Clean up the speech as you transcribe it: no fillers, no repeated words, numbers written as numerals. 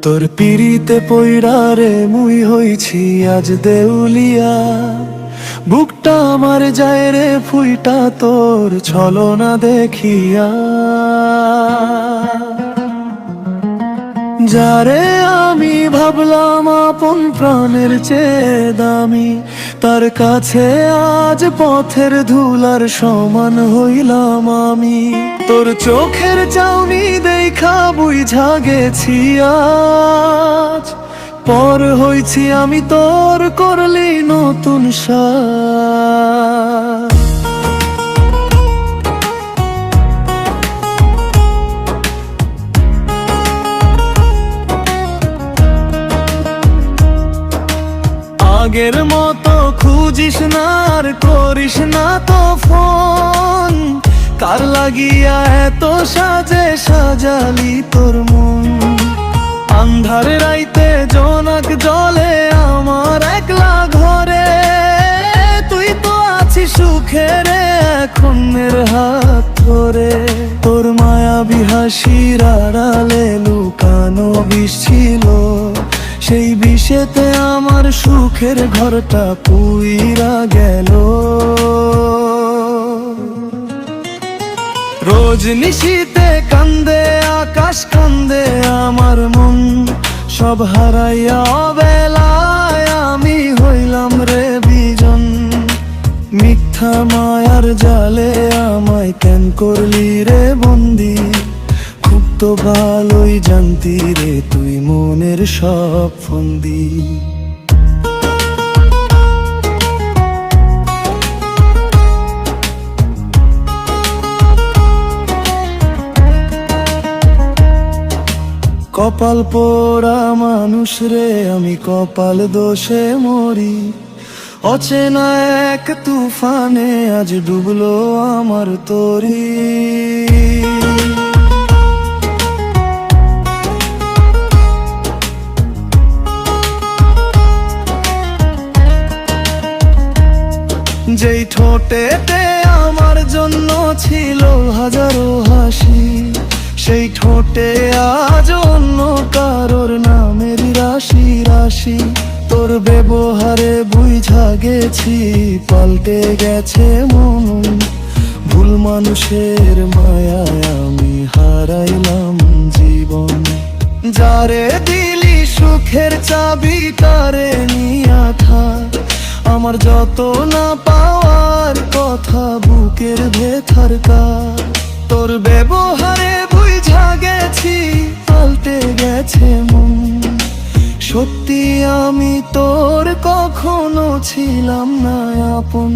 তোর পিড়িতে পইরা রে মুই হইছি আজ দেউলিয়া, বুকটা আমার যায় রে ফুইটা তোর ছলনা দেখিয়া। যারে আমি ভাবলাম আপন প্রাণের চেয়ে দামি, তার কাছে আজ পথের ধুলার সমান হইলাম আমি। তোর চোখের চাউনি দেখা বুঝা গেছি আজ, পর হইছি আমি তোর করলি নতুন সাজ। আগের মতো খুঁজিস না আর করিস না তো ফোন, কার লাগিয়া এত সাজে সাজালি তোর মন। আন্ধার রাইতে জোনাক জলে আমার একলা ঘরে, তুই তো আছিস সুখে রে এখনের হাত ধরে। তোর মায়াবী হাসির আড়ালে লুকানো বিষ ছিল, সেই বিষেতে আমার সুখের ঘরটা পুইরা গেল। রোজ নিশীতে কান্দে আকাশ কান্দে আমার মন, সব হারাইয়া অবেলায় আমি হইলাম রে বিজন। মিথ্যা মায়ার জালে আমায় কেন করলি রে বন্দি, খুব তো ভালোই জানতি রে তুই মনের সব ফন্দি। কপাল পোড়া মানুষ রে আমি কপাল দোষে মরি, অচেনা এক তুফানে আজ ডুবলো আমার তরি। যেই ঠোঁটেতে আমার জন্য ছিল হাজারো হাসি, সেই ঠোঁটে আজ অন্য কারোর নামের রাশি রাশি। তোর ব্যবহারে বুঝা গেছি পাল্টে গেছে মন, ভুল মানুষের মায়ায় আমি হারাইলাম জীবন। যারে দিলি সুখের চাবি তারে নিয়া থাক, আমার যত না পাওয়ার কথা বুকের ভেতর কার। তোর ব্যবহারে বুঝা গেছি পাল্টে গেছে মন, সত্যি আমি তোর কখনো ছিলাম না আপন।